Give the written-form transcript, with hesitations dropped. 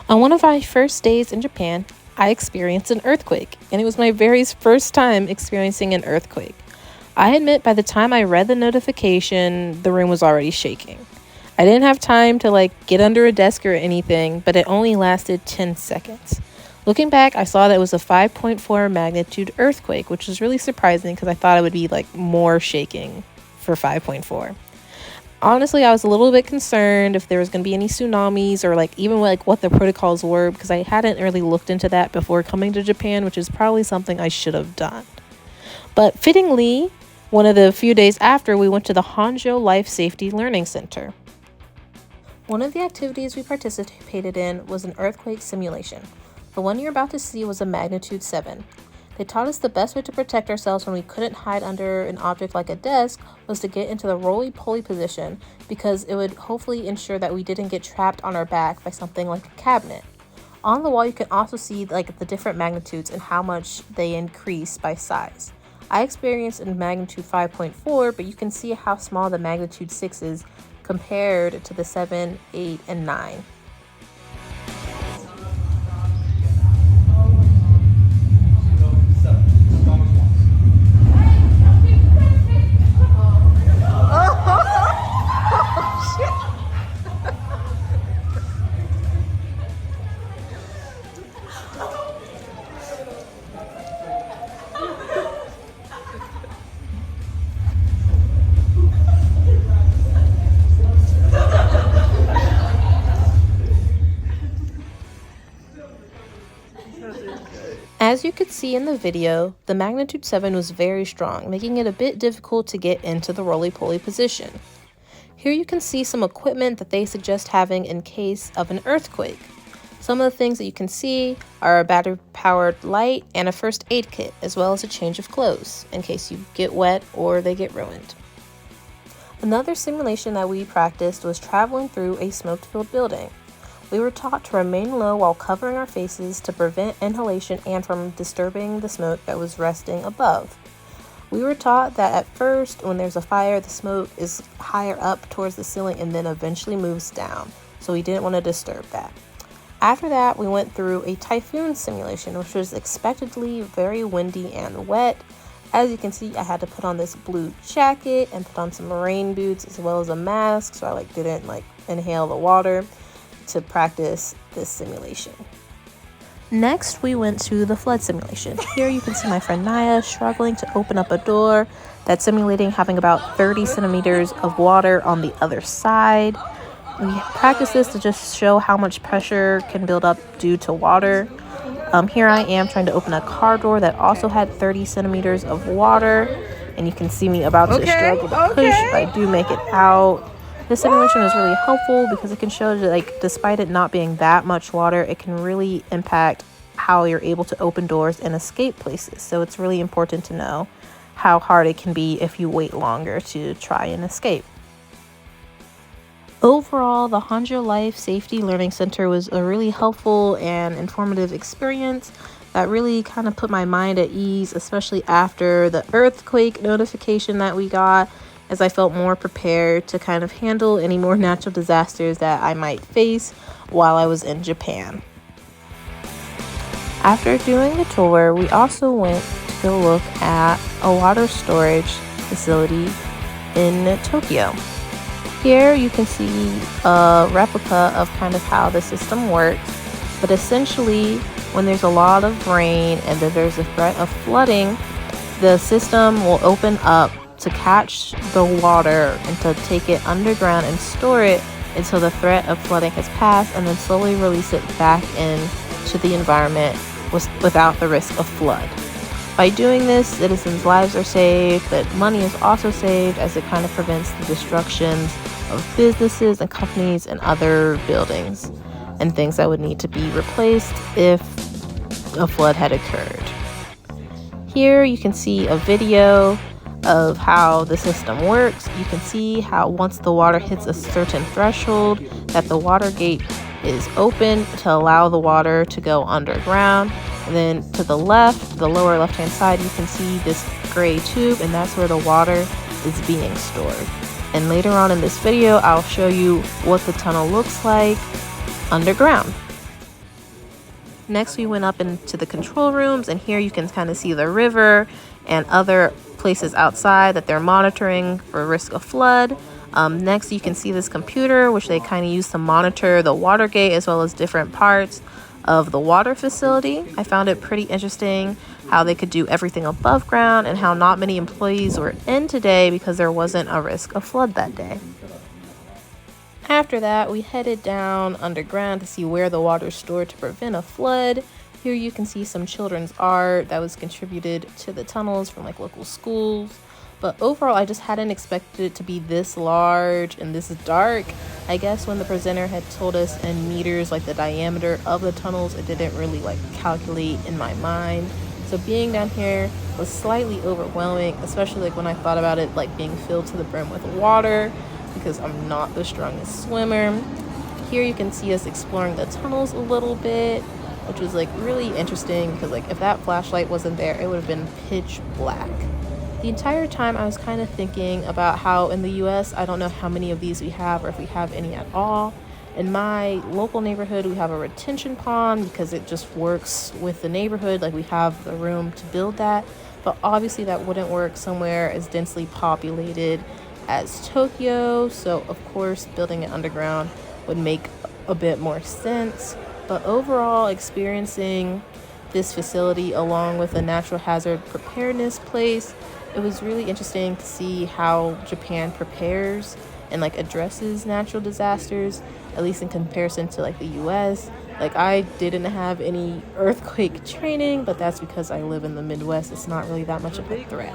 On one of my first days in Japan, I experienced an earthquake, and it was my very first time experiencing an earthquake. I admit by the time I read the notification, the room was already shaking. I didn't have time to get under a desk or anything, but it only lasted 10 seconds. Looking back, I saw that it was a 5.4 magnitude earthquake, which was really surprising because I thought it would be more shaking for 5.4. Honestly, I was a little bit concerned if there was going to be any tsunamis or even what the protocols were, because I hadn't really looked into that before coming to Japan, which is probably something I should have done. But fittingly, one of the few days after, we went to the Honjo Life Safety Learning Center. One of the activities we participated in was an earthquake simulation. The one you're about to see was a magnitude 7. They taught us the best way to protect ourselves when we couldn't hide under an object like a desk was to get into the roly-poly position, because it would hopefully ensure that we didn't get trapped on our back by something like a cabinet. On the wall, you can also see the different magnitudes and how much they increase by size. I experienced in magnitude 5.4, but you can see how small the magnitude 6 is compared to the 7, 8, and 9. As you could see in the video, the magnitude 7 was very strong, making it a bit difficult to get into the roly-poly position. Here you can see some equipment that they suggest having in case of an earthquake. Some of the things that you can see are a battery-powered light and a first aid kit, as well as a change of clothes in case you get wet or they get ruined. Another simulation that we practiced was traveling through a smoke-filled building. We were taught to remain low while covering our faces to prevent inhalation and from disturbing the smoke that was resting above. We were taught that at first, when there's a fire, the smoke is higher up towards the ceiling and then eventually moves down, so we didn't want to disturb that. After that, we went through a typhoon simulation, which was expectedly very windy and wet. As you can see, I had to put on this blue jacket and put on some rain boots as well as a mask, so I didn't inhale the water to practice this simulation. Next, we went to the flood simulation. Here you can see my friend Naya struggling to open up a door that's simulating having about 30 centimeters of water on the other side. We practiced this to just show how much pressure can build up due to water. Here I am trying to open a car door that also had 30 centimeters of water, and you can see me about to struggle to push, but I do make it out. This simulation is really helpful because it can show that despite it not being that much water, it can really impact how you're able to open doors and escape places. So it's really important to know how hard it can be if you wait longer to try and escape. Overall, the Honjo Life Safety Learning Center was a really helpful and informative experience that really kind of put my mind at ease, especially after the earthquake notification that we got, as I felt more prepared to kind of handle any more natural disasters that I might face while I was in Japan. After doing the tour, we also went to go look at a water storage facility in Tokyo. Here you can see a replica of kind of how the system works, but essentially when there's a lot of rain and then there's a threat of flooding, the system will open up to catch the water and to take it underground and store it until the threat of flooding has passed, and then slowly release it back into the environment without the risk of flood. By doing this, citizens' lives are saved, but money is also saved as it kind of prevents the destructions of businesses and companies and other buildings and things that would need to be replaced if a flood had occurred. Here you can see a video of how the system works. You can see how once the water hits a certain threshold, that the water gate is open to allow the water to go underground. And then to the left, the lower left-hand side, you can see this gray tube, and that's where the water is being stored. And later on in this video, I'll show you what the tunnel looks like underground. Next, we went up into the control rooms, and here you can kind of see the river and other places outside that they're monitoring for risk of flood. Next, you can see this computer, which they kind of use to monitor the water gate as well as different parts of the water facility. I found it pretty interesting how they could do everything above ground and how not many employees were in today because there wasn't a risk of flood that day. After that, we headed down underground to see where the water is stored to prevent a flood. Here you can see some children's art that was contributed to the tunnels from like local schools. But overall, I just hadn't expected it to be this large and this dark. I guess when the presenter had told us in meters, like the diameter of the tunnels, it didn't really like calculate in my mind. So being down here was slightly overwhelming, especially like when I thought about it like being filled to the brim with water, because I'm not the strongest swimmer. Here you can see us exploring the tunnels a little bit, which was like really interesting because like if that flashlight wasn't there, it would have been pitch black. The entire time I was kind of thinking about how in the US, I don't know how many of these we have or if we have any at all. In my local neighborhood, we have a retention pond because it just works with the neighborhood. Like we have the room to build that, but obviously that wouldn't work somewhere as densely populated as Tokyo. So of course, building it underground would make a bit more sense. But overall, experiencing this facility along with a natural hazard preparedness place, it was really interesting to see how Japan prepares and like addresses natural disasters, at least in comparison to like the US. Like I didn't have any earthquake training, but that's because I live in the Midwest. It's not really that much of a threat.